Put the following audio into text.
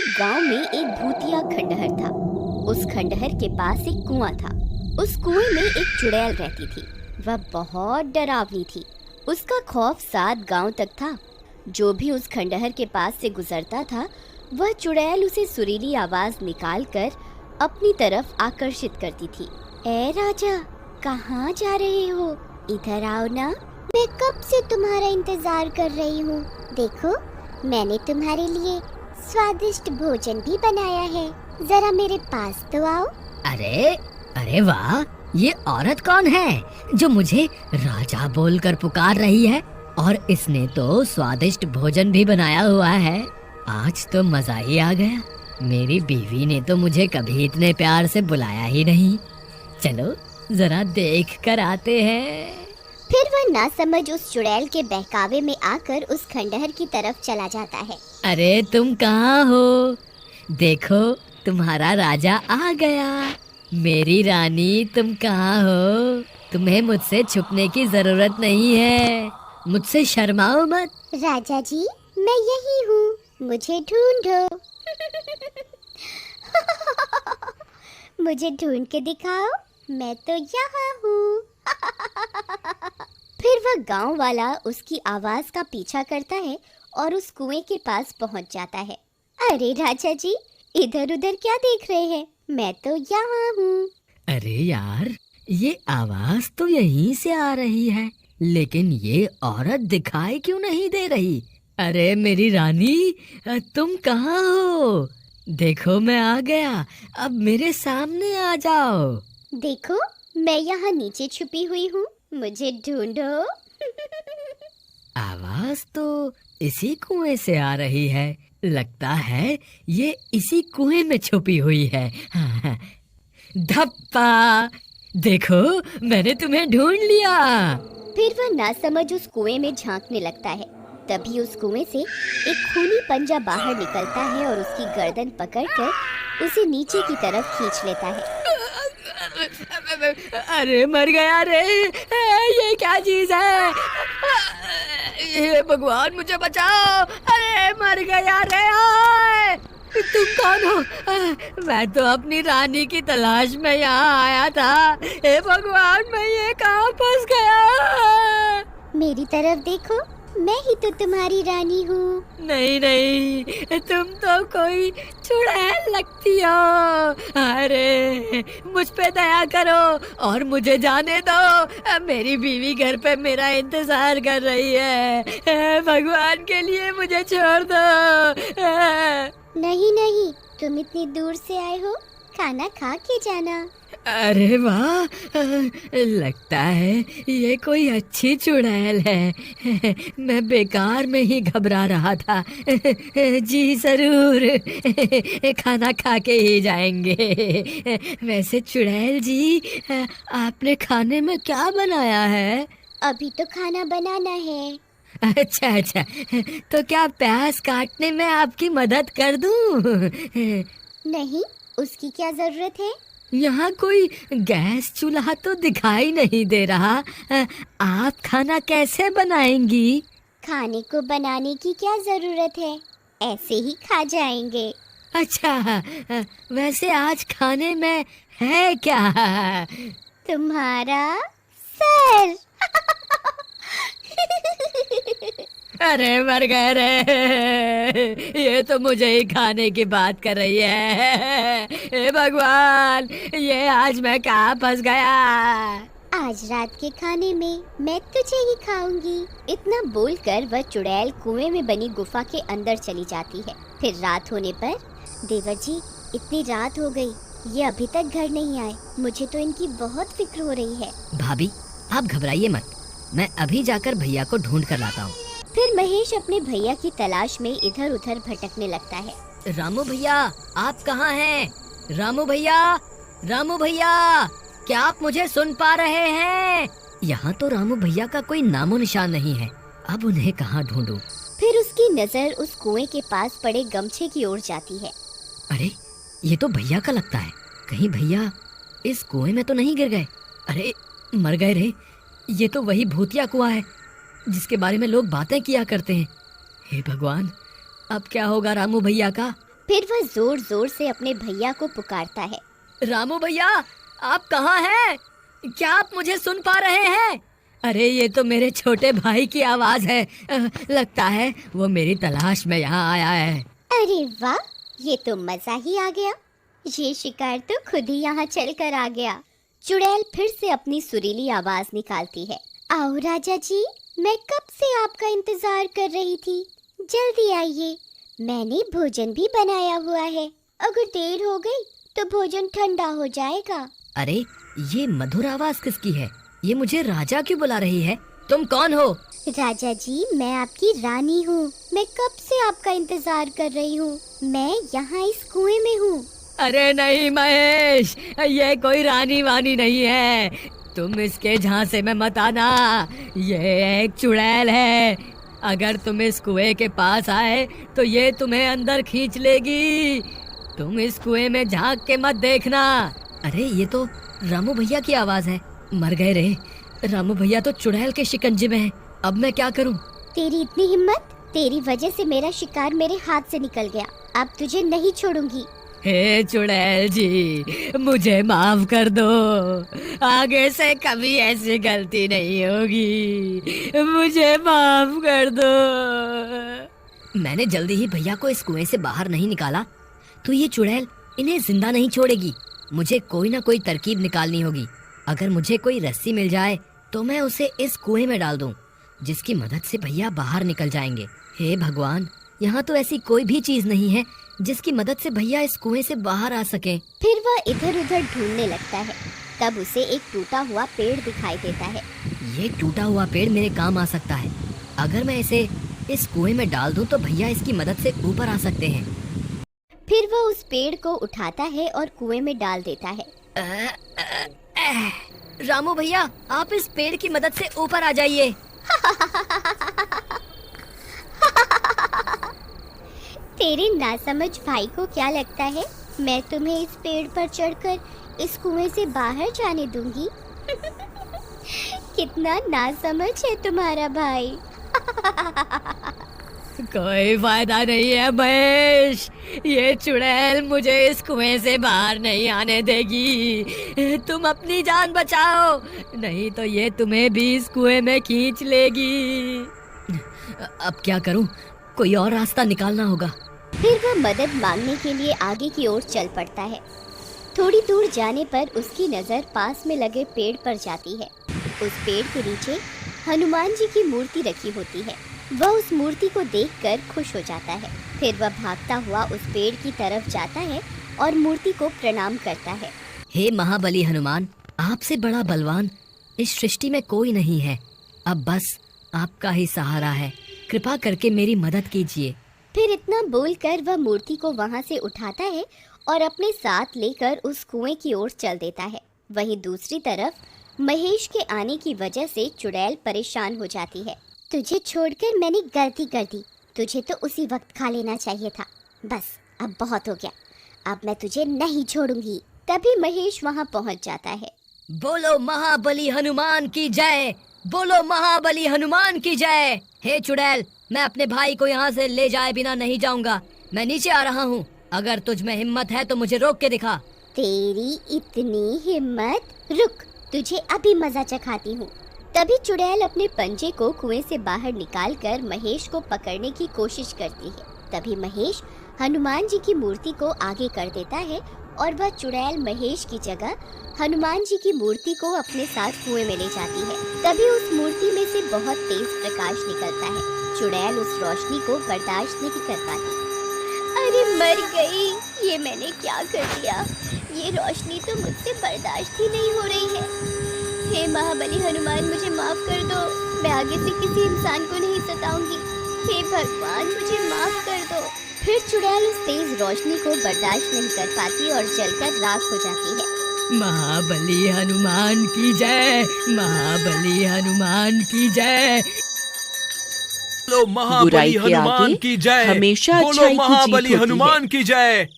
एक गांव में एक भूतिया खंडहर था। उस खंडहर के पास एक कुआं था। उस कुएं में एक चुड़ैल रहती थी। वह बहुत डरावनी थी। उसका खौफ 7 गांव तक था। जो भी उस खंडहर के पास से गुजरता था, वह चुड़ैल उसे सुरीली आवाज निकालकर अपनी तरफ आकर्षित करती थी। ए राजा, कहाँ जा रहे हो? इधर आओ ना, मैं कब से तुम्हारा इंतजार कर रही हूँ। देखो, मैंने तुम्हारे लिए स्वादिष्ट भोजन भी बनाया है। जरा मेरे पास तो आओ। अरे अरे वाह, ये औरत कौन है जो मुझे राजा बोलकर पुकार रही है? और इसने तो स्वादिष्ट भोजन भी बनाया हुआ है। आज तो मजा ही आ गया। मेरी बीवी ने तो मुझे कभी इतने प्यार से बुलाया ही नहीं। चलो जरा देख कर आते हैं। फिर वह नासमझ उस चुड़ैल के बहकावे में आकर उस खंडहर की तरफ चला जाता है। अरे तुम कहाँ हो? देखो, तुम्हारा राजा आ गया। मेरी रानी, तुम कहाँ हो? तुम्हें मुझसे छुपने की जरूरत नहीं है। मुझसे शर्माओ मत। राजा जी, मैं यही हूँ, मुझे ढूंढो। मुझे ढूंढ के दिखाओ, मैं तो यहाँ हूँ। फिर वह गांव वाला उसकी आवाज का पीछा करता है और उस कुएं के पास पहुंच जाता है। अरे राजा जी, इधर उधर क्या देख रहे हैं? मैं तो यहाँ हूँ। अरे यार, ये आवाज तो यहीं से आ रही है, लेकिन ये औरत दिखाई क्यों नहीं दे रही? अरे मेरी रानी, तुम कहाँ हो? देखो, मैं आ गया। अब मेरे सामने आ जाओ। देखो, मैं यहाँ नीचे छुपी हुई हूँ, मुझे ढूंढो। आवाज तो इसी कुएं से आ रही है। लगता है ये इसी कुएं में छुपी हुई है। धप्पा! देखो, मैंने तुम्हें ढूंढ लिया। फिर वह नासमझ उस कुएं में झांकने लगता है। तभी उस कुएं से एक खूनी पंजा बाहर निकलता है और उसकी गर्दन पकड़कर उसे नीचे की तरफ खींच लेता है। अरे मर गया रे! ये क्या चीज है? हे भगवान, मुझे बचाओ! अरे मर गया रे! हाय! तुम कौन हो? मैं तो अपनी रानी की तलाश में यहाँ आया था। हे भगवान, मैं ये कहाँ फंस गया? मेरी तरफ देखो, मैं ही तो तुम्हारी रानी हूँ। नहीं नहीं, तुम तो कोई चुड़ैल लगती हो। अरे मुझ पे दया करो और मुझे जाने दो। मेरी बीवी घर पे मेरा इंतजार कर रही है। भगवान के लिए मुझे छोड़ दो। नहीं नहीं, तुम इतनी दूर से आए हो, खाना खा के जाना। अरे वाह, लगता है ये कोई अच्छी चुड़ैल है। मैं बेकार में ही घबरा रहा था। जी जरूर, खाना खा के ही जाएंगे। वैसे चुड़ैल जी, आपने खाने में क्या बनाया है? अभी तो खाना बनाना है। अच्छा अच्छा, तो क्या प्याज काटने में आपकी मदद कर दूं? नहीं, उसकी क्या जरूरत है? यहाँ कोई गैस चूल्हा तो दिखाई नहीं दे रहा। आप खाना कैसे बनाएंगी? खाने को बनाने की क्या जरूरत है, ऐसे ही खा जाएंगे। अच्छा, वैसे आज खाने में है क्या? तुम्हारा सर। अरे मर गए रे! ये तो मुझे ही खाने की बात कर रही है। हे भगवान, ये आज मैं कहाँ फंस गया? आज रात के खाने में मैं तुझे ही खाऊंगी। इतना बोलकर वह चुड़ैल कुएं में बनी गुफा के अंदर चली जाती है। फिर रात होने पर, देवर जी, इतनी रात हो गई, ये अभी तक घर नहीं आए। मुझे तो इनकी बहुत फिक्र हो रही है। भाभी, आप घबराइए मत, मैं अभी जाकर भैया को ढूंढ कर लाता हूँ। फिर महेश अपने भैया की तलाश में इधर उधर भटकने लगता है। रामू भैया, आप कहाँ हैं? रामू भैया, रामू भैया, क्या आप मुझे सुन पा रहे हैं? यहाँ तो रामू भैया का कोई नामो निशान नहीं है। अब उन्हें कहाँ ढूंढूं? फिर उसकी नजर उस कुएं के पास पड़े गमछे की ओर जाती है। अरे, ये तो भैया का लगता है। कहीं भैया इस कुएं में तो नहीं गिर गए? अरे मर गए रे! ये तो वही भूतिया कुआं है जिसके बारे में लोग बातें किया करते हैं। हे भगवान, अब क्या होगा रामू भैया का? फिर वह जोर जोर से अपने भैया को पुकारता है। रामू भैया, आप कहाँ हैं? क्या आप मुझे सुन पा रहे हैं? अरे ये तो मेरे छोटे भाई की आवाज है। लगता है वो मेरी तलाश में यहाँ आया है। अरे वाह, ये तो मजा ही आ गया। ये शिकार तो खुद ही यहाँ चल कर आ गया। चुड़ैल फिर से अपनी सुरीली आवाज निकालती है। आओ राजा जी, मैं कब से आपका इंतजार कर रही थी। जल्दी आइए, मैंने भोजन भी बनाया हुआ है। अगर देर हो गई तो भोजन ठंडा हो जाएगा। अरे ये मधुर आवाज किसकी है? ये मुझे राजा क्यों बुला रही है? तुम कौन हो? राजा जी, मैं आपकी रानी हूँ। मैं कब से आपका इंतजार कर रही हूँ। मैं यहाँ इस कुएं में हूँ। अरे नहीं महेश, ये कोई रानी वानी नहीं है। तुम इसके झांसे में मत आना। ये एक चुड़ैल है। अगर तुम इस कुएं के पास आए तो ये तुम्हें अंदर खींच लेगी। तुम इस कुएं में झांक के मत देखना। अरे ये तो रामू भैया की आवाज है। मर गए रे। रामू भैया तो चुड़ैल के शिकंजे में है। अब मैं क्या करूं? तेरी इतनी हिम्मत! तेरी वजह से मेरा शिकार मेरे हाथ से निकल गया। अब तुझे नहीं छोड़ूंगी। हे चुड़ैल जी, मुझे माफ कर दो। आगे से कभी ऐसी गलती नहीं होगी। मुझे माफ कर दो। मैंने जल्दी ही भैया को इस कुएं से बाहर नहीं निकाला तो ये चुड़ैल इन्हें जिंदा नहीं छोड़ेगी। मुझे कोई ना कोई तरकीब निकालनी होगी। अगर मुझे कोई रस्सी मिल जाए तो मैं उसे इस कुएं में डाल दूं, जिसकी मदद से भैया बाहर निकल जाएंगे। हे भगवान, यहाँ तो ऐसी कोई भी चीज नहीं है जिसकी मदद से भैया इस कुएं से बाहर आ सके। फिर वह इधर उधर ढूंढने लगता है। तब उसे एक टूटा हुआ पेड़ दिखाई देता है। ये टूटा हुआ पेड़ मेरे काम आ सकता है। अगर मैं इसे इस कुएं में डाल दूं तो भैया इसकी मदद से ऊपर आ सकते हैं। फिर वह उस पेड़ को उठाता है और कुएं में डाल देता है। रामू भैया, आप इस पेड़ की मदद से ऊपर आ जाइए। तेरे नासमझ भाई को क्या लगता है मैं तुम्हें इस पेड़ पर चढ़कर इस कुएं से बाहर जाने दूंगी? कितना नासमझ है तुम्हारा भाई। कोई फायदा नहीं है महेश। ये चुड़ैल मुझे इस कुएं से बाहर नहीं आने देगी। तुम अपनी जान बचाओ, नहीं तो ये तुम्हें भी इस कुएं में खींच लेगी। अब क्या करूं? कोई और रास्ता निकालना होगा। फिर वह मदद मांगने के लिए आगे की ओर चल पड़ता है। थोड़ी दूर जाने पर उसकी नजर पास में लगे पेड़ पर जाती है। उस पेड़ के नीचे हनुमान जी की मूर्ति रखी होती है। वह उस मूर्ति को देखकर खुश हो जाता है। फिर वह भागता हुआ उस पेड़ की तरफ जाता है और मूर्ति को प्रणाम करता है। हे महाबली हनुमान, आपसे बड़ा बलवान इस सृष्टि में कोई नहीं है। अब बस आपका ही सहारा है। कृपा करके मेरी मदद कीजिए। फिर इतना बोलकर वह मूर्ति को वहां से उठाता है और अपने साथ लेकर उस कुएं की ओर चल देता है। वहीं दूसरी तरफ महेश के आने की वजह से चुड़ैल परेशान हो जाती है। तुझे छोड़कर मैंने गलती कर दी। तुझे तो उसी वक्त खा लेना चाहिए था। बस अब बहुत हो गया। अब मैं तुझे नहीं छोड़ूंगी। तभी महेश वहां पहुंच जाता है। बोलो महाबली हनुमान की जय। बोलो महाबली हनुमान की जय। हे चुड़ैल, मैं अपने भाई को यहाँ से ले जाए बिना नहीं जाऊंगा। मैं नीचे आ रहा हूँ। अगर तुझ में हिम्मत है तो मुझे रोक के दिखा। तेरी इतनी हिम्मत? रुक, तुझे अभी मजा चखाती हूँ। तभी चुड़ैल अपने पंजे को कुएं से बाहर निकालकर महेश को पकड़ने की कोशिश करती है। तभी महेश हनुमान जी की मूर्ति को आगे कर देता है और वह चुड़ैल महेश की जगह हनुमान जी की मूर्ति को अपने साथ कुएं में ले जाती है। तभी उस मूर्ति में से बहुत तेज प्रकाश निकलता है। चुड़ैल उस रोशनी को बर्दाश्त नहीं कर पाती। अरे मर गई, ये मैंने क्या कर दिया। ये रोशनी तो मुझसे बर्दाश्त ही नहीं हो रही है। हे महाबली हनुमान, मुझे माफ कर दो। मैं आगे से किसी इंसान को नहीं सताऊंगी। हे भगवान, मुझे माफ कर दो। फिर चुड़ैल उस तेज रोशनी को बर्दाश्त नहीं कर पाती और जलकर राख हो जाती है। महाबली हनुमान की जय। महाबली हनुमान की जय। बोलो महाबली हनुमान की जय। हमेशा बोलो अच्छाई की जीत महाबली होती है। हनुमान की जय।